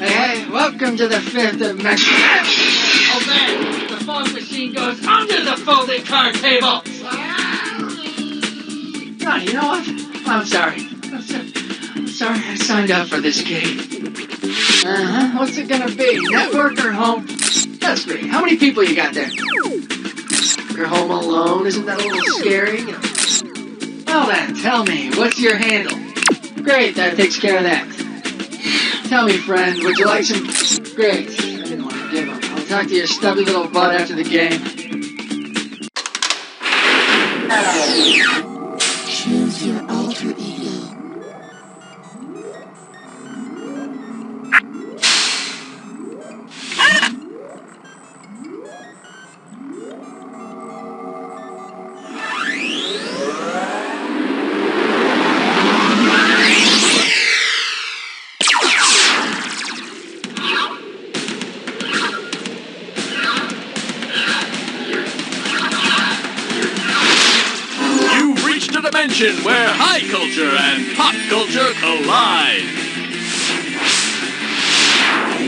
Hey, welcome to the fifth dimension. Oh man, the fog machine goes under the folding card table. Oh, you know what? I'm sorry. I'm sorry I signed up for this game. What's it gonna be? Network or home? That's great. How many people you got there? You're home alone? Isn't that a little scary? Well then, tell me, what's your handle? Great, that takes care of that. Tell me, friend, would you like some... Great, I didn't want to give them. I'll talk to your stubby little butt after the game. Choose your alter ego. Dimension where high culture and pop culture collide.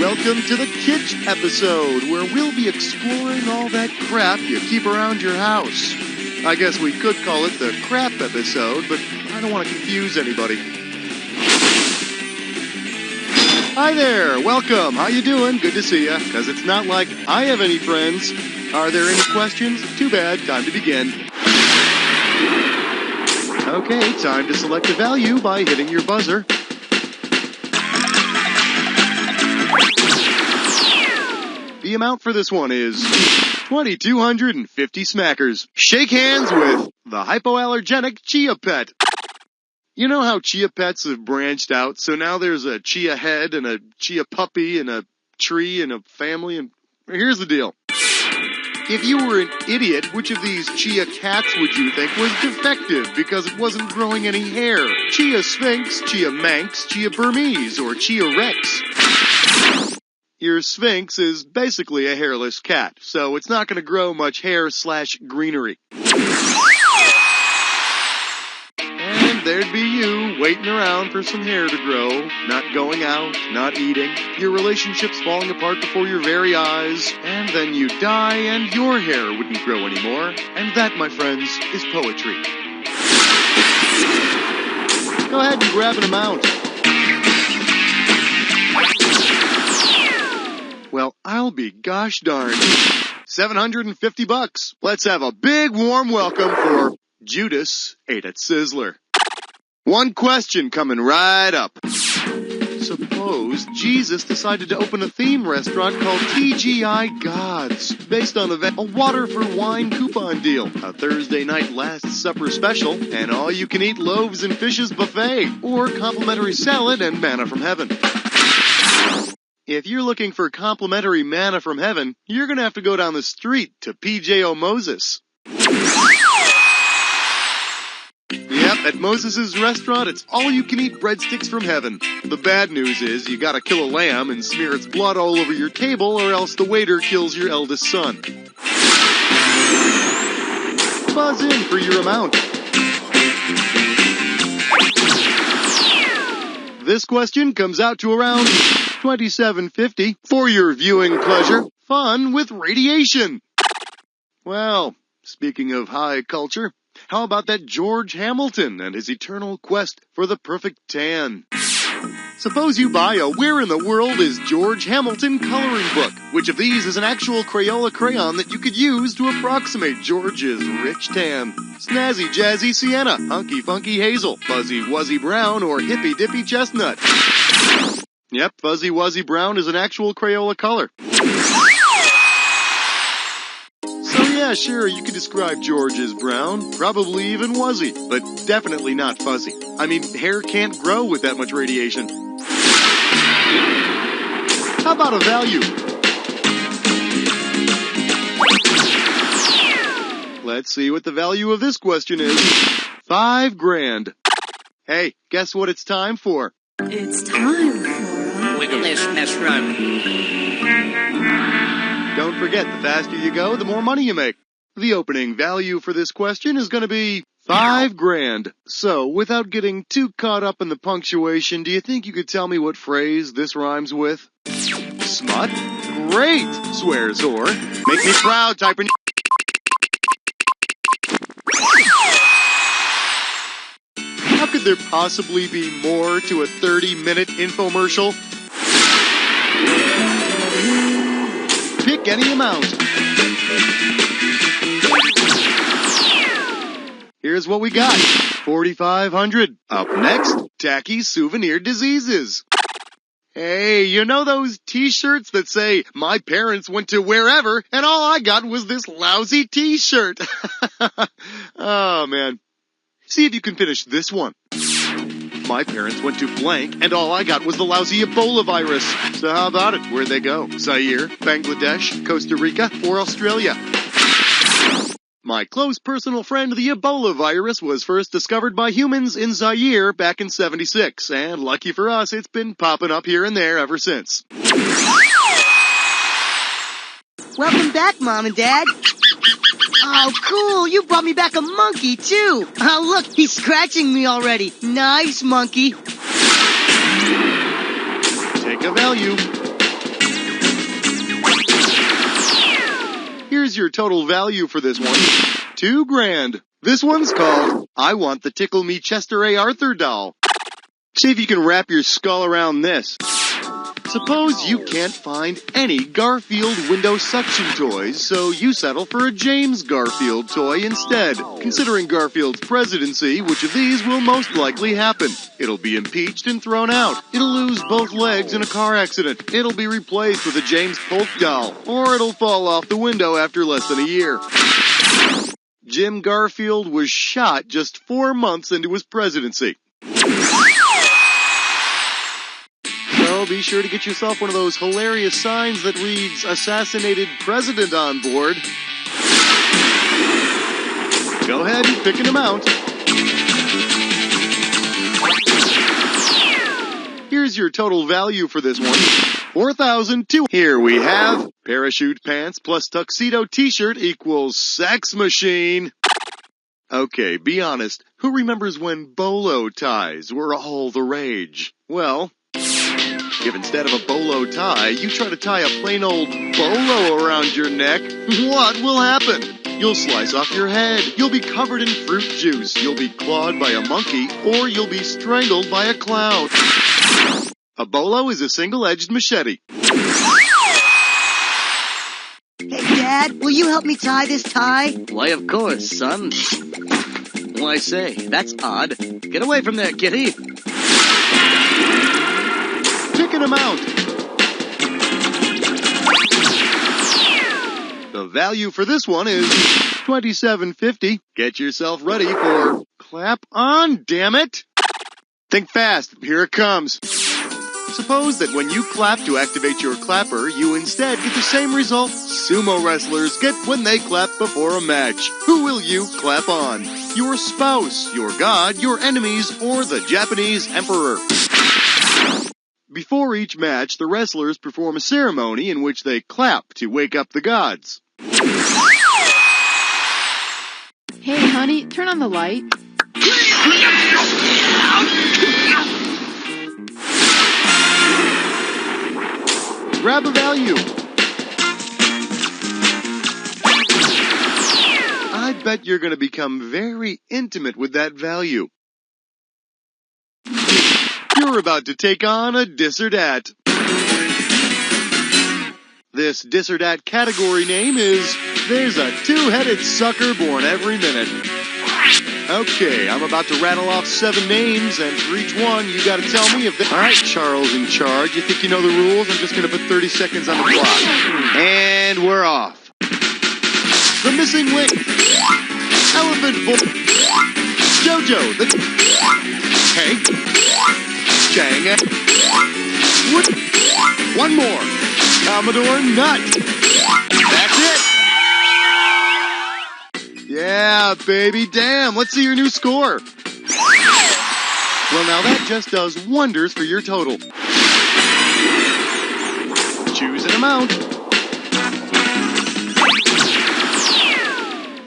Welcome to the Kitsch episode, where we'll be exploring all that crap you keep around your house. I guess we could call it the crap episode, but I don't want to confuse anybody. Hi there, welcome. How you doing? Good to see ya, because it's not like I have any friends. Are there any questions? Too bad, time to begin. Okay, time to select a value by hitting your buzzer. The amount for this one is 2,250 smackers. Shake hands with the hypoallergenic Chia Pet. You know how Chia Pets have branched out, so now there's a Chia Head and a Chia Puppy and a tree and a family, and here's the deal. If you were an idiot, which of these Chia cats would you think was defective because it wasn't growing any hair? Chia Sphinx, Chia Manx, Chia Burmese, or Chia Rex? Your Sphinx is basically a hairless cat, so it's not going to grow much hair/greenery. And there'd be you, waiting around for some hair to grow, not going out, not eating, your relationship's falling apart before your very eyes, and then you die and your hair wouldn't grow anymore. And that, my friends, is poetry. Go ahead and grab an amount. Well, I'll be gosh darned. $750. Let's have a big warm welcome for Judas Ate at Sizzler. One question coming right up. Suppose Jesus decided to open a theme restaurant called TGI Gods, based on a water for wine coupon deal, a Thursday night Last Supper special, an all-you-can-eat loaves and fishes buffet, or complimentary salad and manna from heaven. If you're looking for complimentary manna from heaven, you're going to have to go down the street to PJ Moses. Yep, at Moses' restaurant, it's all-you-can-eat breadsticks from heaven. The bad news is you gotta kill a lamb and smear its blood all over your table, or else the waiter kills your eldest son. Buzz in for your amount. This question comes out to around $27.50 for your viewing pleasure. Fun with radiation. Well, speaking of high culture, how about that George Hamilton and his eternal quest for the perfect tan? Suppose you buy a Where in the World is George Hamilton coloring book. Which of these is an actual Crayola crayon that you could use to approximate George's rich tan? Snazzy Jazzy Sienna, Hunky Funky Hazel, Fuzzy Wuzzy Brown, or Hippy Dippy Chestnut? Yep, Fuzzy Wuzzy Brown is an actual Crayola color. Yeah, sure, you could describe George as brown, probably even wuzzy, but definitely not fuzzy. I mean, hair can't grow with that much radiation. How about a value? Let's see what the value of this question is. $5,000. Hey, guess what it's time for? It's time for Wigglelessness Run. Don't forget, the faster you go, the more money you make. The opening value for this question is going to be $5,000. So, without getting too caught up in the punctuation, do you think you could tell me what phrase this rhymes with? Smut? Great, swears whore. Make me proud, typer. How could there possibly be more to a 30-minute infomercial? Pick any amount. Here's what we got. 4,500. Up next, tacky souvenir diseases. Hey, you know those t-shirts that say, my parents went to wherever and all I got was this lousy t-shirt? Oh, man. See if you can finish this one. My parents went to blank and all I got was the lousy Ebola virus. So how about it? Where'd they go? Zaire, Bangladesh, Costa Rica, or Australia? My close personal friend, the Ebola virus, was first discovered by humans in Zaire back in '76, and lucky for us, it's been popping up here and there ever since. Welcome back, Mom and Dad. Oh, cool, you brought me back a monkey, too. Oh, look, he's scratching me already. Nice, monkey. Take a value. Here's your total value for this one. $2,000. This one's called, I Want the Tickle Me Chester A. Arthur doll. See if you can wrap your skull around this. Suppose you can't find any Garfield window suction toys, so you settle for a James Garfield toy instead. Considering Garfield's presidency, which of these will most likely happen? It'll be impeached and thrown out. It'll lose both legs in a car accident. It'll be replaced with a James Polk doll. Or it'll fall off the window after less than a year. Jim Garfield was shot just 4 months into his presidency. So be sure to get yourself one of those hilarious signs that reads, Assassinated President on board. Go ahead and pick an amount. Here's your total value for this one. $4,200. Here we have parachute pants plus tuxedo t-shirt equals sex machine. Okay, be honest. Who remembers when bolo ties were all the rage? Well, if instead of a bolo tie, you try to tie a plain old bolo around your neck, what will happen? You'll slice off your head, you'll be covered in fruit juice, you'll be clawed by a monkey, or you'll be strangled by a clown. A bolo is a single-edged machete. Hey, Dad, will you help me tie this tie? Why, of course, son. Why, say, that's odd. Get away from there, kitty. Pick an amount. The value for this one is $27.50. Get yourself ready for clap on, damn it. Think fast, here it comes. Suppose that when you clap to activate your clapper, you instead get the same result sumo wrestlers get when they clap before a match. Who will you clap on? Your spouse, your god, your enemies, or the Japanese emperor? Before each match, the wrestlers perform a ceremony in which they clap to wake up the gods. Hey, honey, turn on the light. Grab a value. I bet you're going to become very intimate with that value. You're about to take on a dis or dat. This dis or dat category name is There's a Two-Headed Sucker Born Every Minute. Okay, I'm about to rattle off 7 names, and for each one, you gotta tell me if they... Alright, Charles in charge, you think you know the rules? I'm just gonna put 30 seconds on the clock. And we're off. The Missing Link. Elephant Boy. Jojo, the... Hank. Chang. Wood. One more. Commodore Nut. That's it. Yeah, baby, damn. Let's see your new score. Well, now that just does wonders for your total. Choose an amount.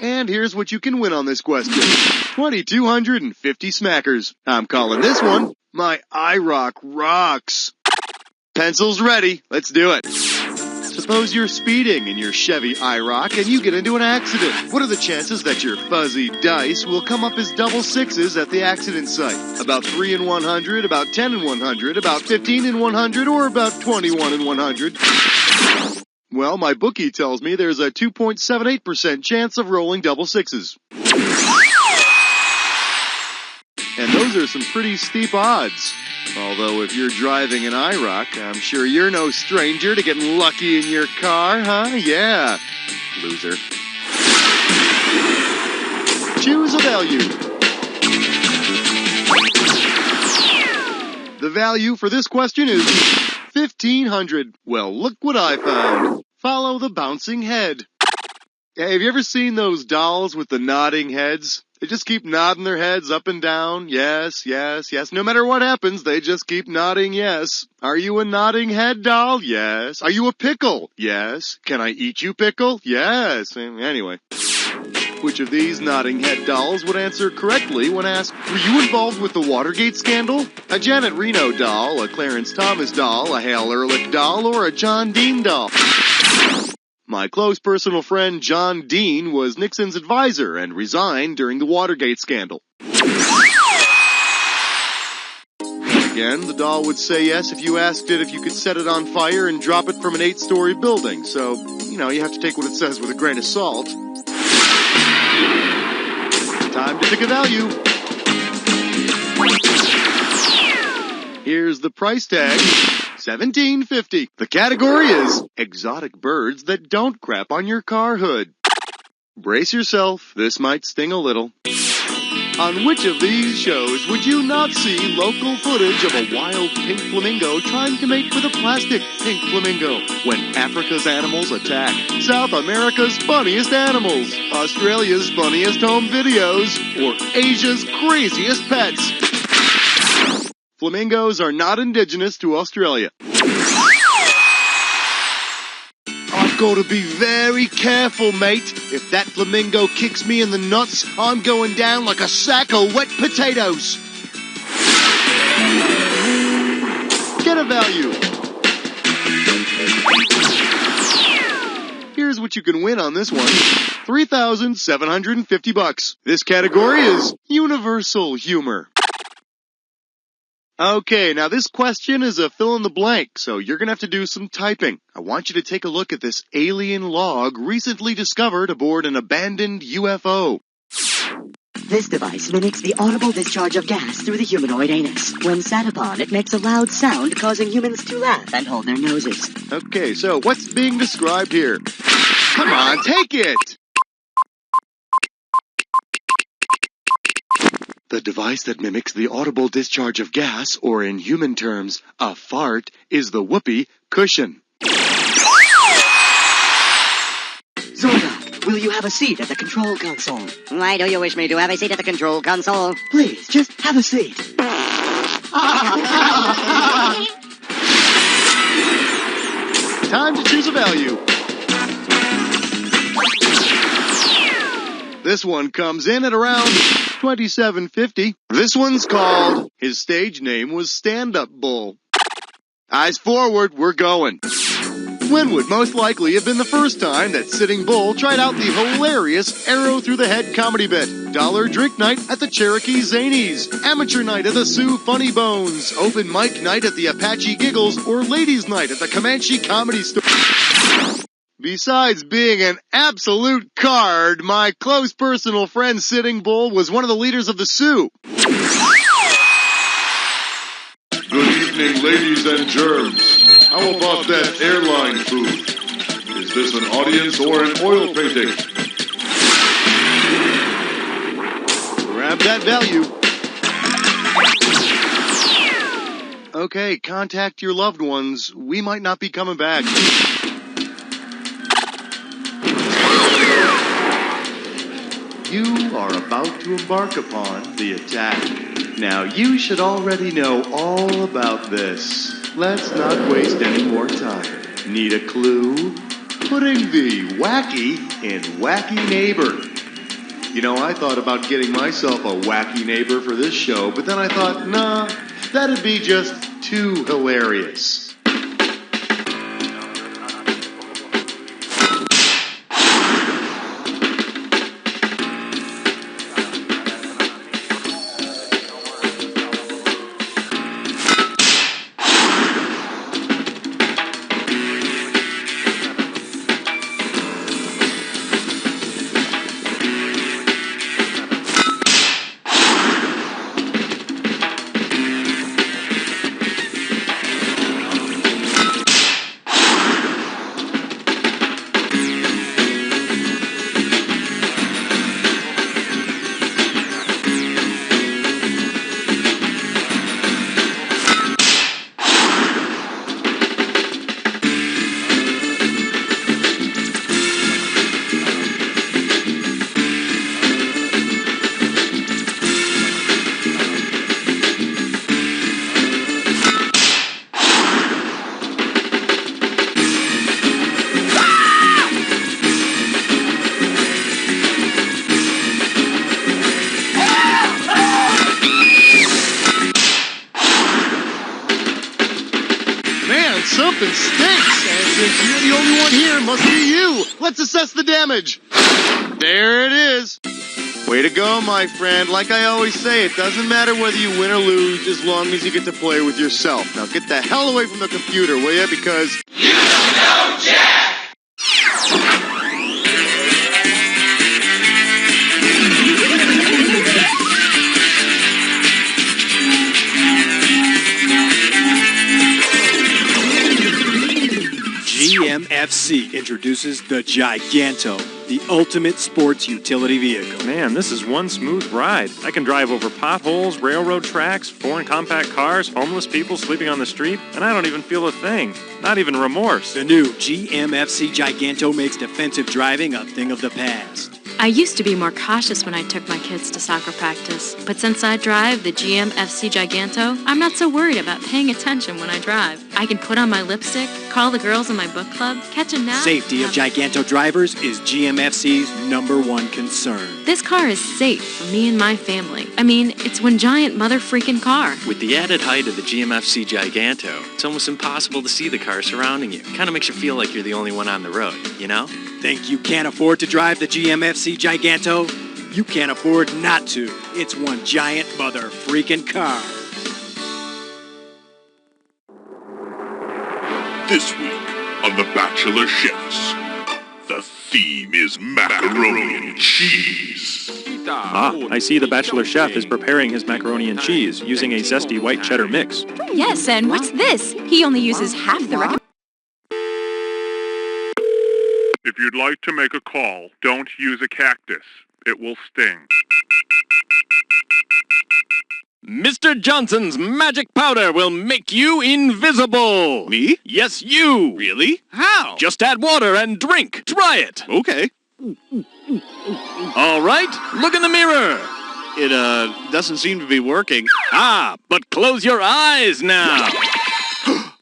And here's what you can win on this question. 2,250 smackers. I'm calling this one My IROC Rocks. Pencils ready. Let's do it. Suppose you're speeding in your Chevy IROC and you get into an accident. What are the chances that your fuzzy dice will come up as double sixes at the accident site? About 3 in 100, about 10 in 100, about 15 in 100, or about 21 in 100? Well, my bookie tells me there's a 2.78% chance of rolling double sixes. And those are some pretty steep odds. Although if you're driving an IROC, I'm sure you're no stranger to getting lucky in your car, huh? Yeah, loser. Choose a value. The value for this question is $1,500. Well, look what I found. Follow the bouncing head. Hey, have you ever seen those dolls with the nodding heads? They just keep nodding their heads up and down. Yes, yes, yes. No matter what happens, they just keep nodding yes. Are you a nodding head doll? Yes. Are you a pickle? Yes. Can I eat you, pickle? Yes. Anyway. Which of these nodding head dolls would answer correctly when asked, were you involved with the Watergate scandal? A Janet Reno doll, a Clarence Thomas doll, a Hale Ehrlich doll, or a John Dean doll? My close personal friend John Dean was Nixon's advisor and resigned during the Watergate scandal. Again, the doll would say yes if you asked it if you could set it on fire and drop it from an 8-story building. So, you have to take what it says with a grain of salt. Time to pick a value. Here's the price tag. $17.50. The category is exotic birds that don't crap on your car hood. Brace yourself, this might sting a little. On which of these shows would you not see local footage of a wild pink flamingo trying to mate with a plastic pink flamingo? When Africa's animals attack, South America's funniest animals, Australia's funniest home videos, or Asia's craziest pets. Flamingos are not indigenous to Australia. I've got to be very careful, mate. If that flamingo kicks me in the nuts, I'm going down like a sack of wet potatoes. Get a value. Here's what you can win on this one. $3,750. This category is universal humor. Okay, now this question is a fill in the blank, so you're gonna have to do some typing. I want you to take a look at this alien log recently discovered aboard an abandoned UFO. This device mimics the audible discharge of gas through the humanoid anus. When sat upon, it makes a loud sound, causing humans to laugh and hold their noses. Okay, so what's being described here? Come on, take it! The device that mimics the audible discharge of gas, or in human terms, a fart, is the whoopee cushion. Zordok, will you have a seat at the control console? Why do you wish me to have a seat at the control console? Please, just have a seat. Time to choose a value. This one comes in at around $27.50. This one's called, his stage name was Stand-Up Bull. Eyes forward, we're going. When would most likely have been the first time that Sitting Bull tried out the hilarious arrow through the head comedy bit? Dollar drink night at the Cherokee Zanies, amateur night at the Sioux Funny Bones, open mic night at the Apache Giggles, or ladies night at the Comanche Comedy Store. Besides being an absolute card, my close personal friend Sitting Bull was one of the leaders of the Sioux. Good evening, ladies and germs. How about that airline food? Is this an audience or an oil painting? Grab that value. Okay, contact your loved ones. We might not be coming back. You are about to embark upon the attack. Now, you should already know all about this. Let's not waste any more time. Need a clue? Putting the wacky in wacky neighbor. You know, I thought about getting myself a wacky neighbor for this show, but then I thought, nah, that'd be just too hilarious. something stinks, and since you're the only one here, it must be you. Let's assess the damage. There it is. Way to go, my friend. Like I always say, it doesn't matter whether you win or lose as long as you get to play with yourself. Now get the hell away from the computer, will ya? Because... You don't know Jack! GMFC introduces the Giganto, the ultimate sports utility vehicle. Man, this is one smooth ride. I can drive over potholes, railroad tracks, foreign compact cars, homeless people sleeping on the street, and I don't even feel a thing. Not even remorse. The new GMFC Giganto makes defensive driving a thing of the past. I used to be more cautious when I took my kids to soccer practice, but since I drive the GMFC Giganto, I'm not so worried about paying attention when I drive. I can put on my lipstick, call the girls in my book club, catch a nap. Safety of Giganto drivers is GMFC's #1 concern. This car is safe for me and my family. I mean, it's one giant mother-freaking car. With the added height of the GMFC Giganto, it's almost impossible to see the car surrounding you. Kind of makes you feel like you're the only one on the road, you know? Think you can't afford to drive the GMFC Giganto? You can't afford not to. It's one giant mother-freaking car. This week on The Bachelor Chefs, the theme is macaroni and cheese. Ah, I see the Bachelor Chef is preparing his macaroni and cheese using a zesty white cheddar mix. Yes, and what's this? He only uses half the recommended. If you'd like to make a call, don't use a cactus. It will sting. Mr. Johnson's magic powder will make you invisible. Me? Yes, you. Really? How? Just add water and drink. Try it. Okay. All right, look in the mirror. It, doesn't seem to be working. Ah, but close your eyes now.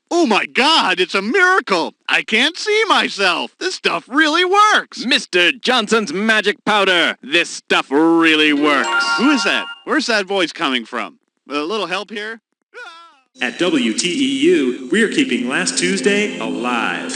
Oh my God, it's a miracle! I can't see myself! This stuff really works! Mr. Johnson's magic powder. This stuff really works. Who is that? Where's that voice coming from? A little help here? At WTEU, we're keeping Last Tuesday alive.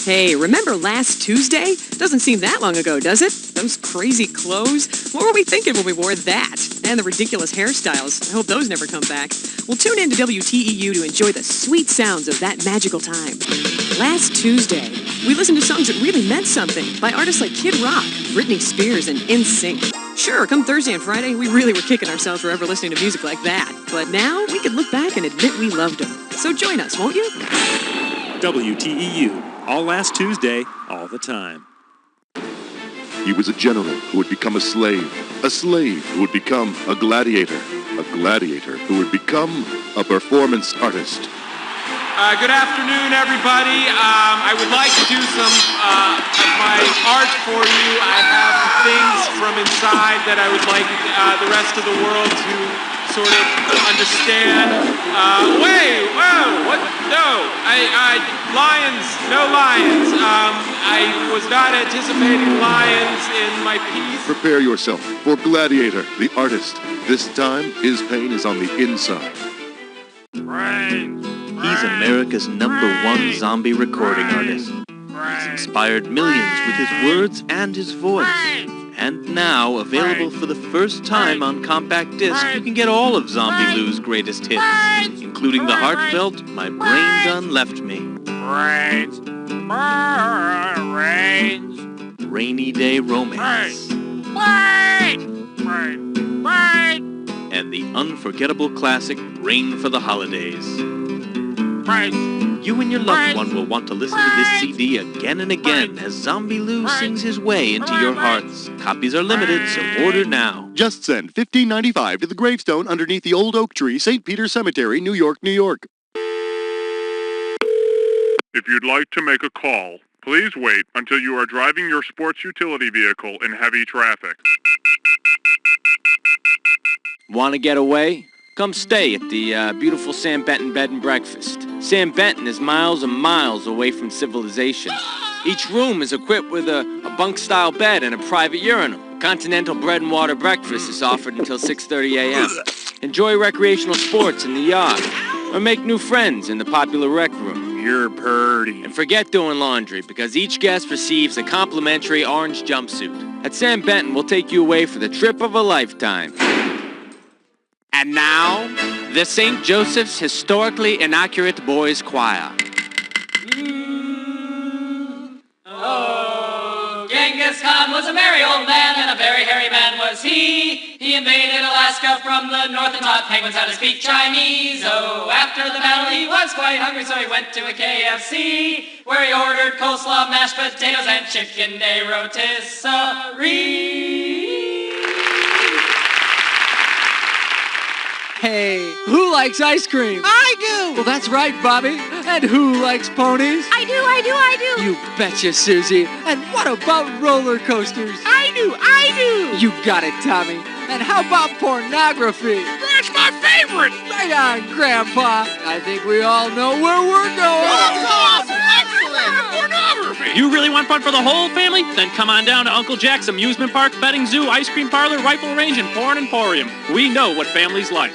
Hey, remember last Tuesday? Doesn't seem that long ago, does it? Those crazy clothes? What were we thinking when we wore that? And the ridiculous hairstyles. I hope those never come back. Well, tune in to WTEU to enjoy the sweet sounds of that magical time. Last Tuesday, we listened to songs that really meant something by artists like Kid Rock, Britney Spears, and NSYNC. Sure, come Thursday and Friday, we really were kicking ourselves for ever listening to music like that. But now, we can look back and admit we loved them. So join us, won't you? WTEU, all last Tuesday, all the time. He was a general who would become a slave who would become a gladiator who would become a performance artist. Good afternoon, everybody. I would like to do some of my art for you. I have things from inside that I would like the rest of the world to sort of understand. Wait, whoa, what? No, lions, no lions. I was not anticipating lions in my piece. Prepare yourself for Gladiator, the artist. This time, his pain is on the inside. He's America's #1 zombie recording artist. He's inspired millions with his words and his voice. And now, available for the first time on compact disc, you can get all of Zombie Lou's greatest hits, including the heartfelt My Brain Done Left Me, Rainy Day Romance, and the unforgettable classic Rain for the Holidays. You and your loved one will want to listen to this CD again and again as Zombie Lou sings his way into your hearts. Copies are limited, so order now. Just send $15.95 to the gravestone underneath the old oak tree, St. Peter's Cemetery, New York, New York. If you'd like to make a call, please wait until you are driving your sports utility vehicle in heavy traffic. Want to get away? Come stay at the beautiful Sam Benton Bed and Breakfast. Sam Benton is miles and miles away from civilization. Each room is equipped with a bunk-style bed and a private urinal. Continental bread and water breakfast is offered until 6:30 a.m. Enjoy recreational sports in the yard, or make new friends in the popular rec room. you're purty. And forget doing laundry, because each guest receives a complimentary orange jumpsuit. At Sam Benton, we'll take you away for the trip of a lifetime. And now, the St. Joseph's Historically Inaccurate Boys Choir. Genghis Khan was a merry old man, and a very hairy man was he. He invaded Alaska from the north and taught penguins how to speak Chinese. Oh, after the battle he was quite hungry, so he went to a KFC, where he ordered coleslaw, mashed potatoes, and chicken de rotisserie. Hey, who likes ice cream? I do! Well, that's right, Bobby. And who likes ponies? I do. You betcha, Susie. And what about roller coasters? I do! You got it, Tommy. And how about pornography? That's my favorite! Right on, Grandpa. I think we all know where we're going. Awesome! Excellent! Pornography! You really want fun for the whole family? Then come on down to Uncle Jack's amusement park, betting zoo, ice cream parlor, rifle range, and porn emporium. We know what families like.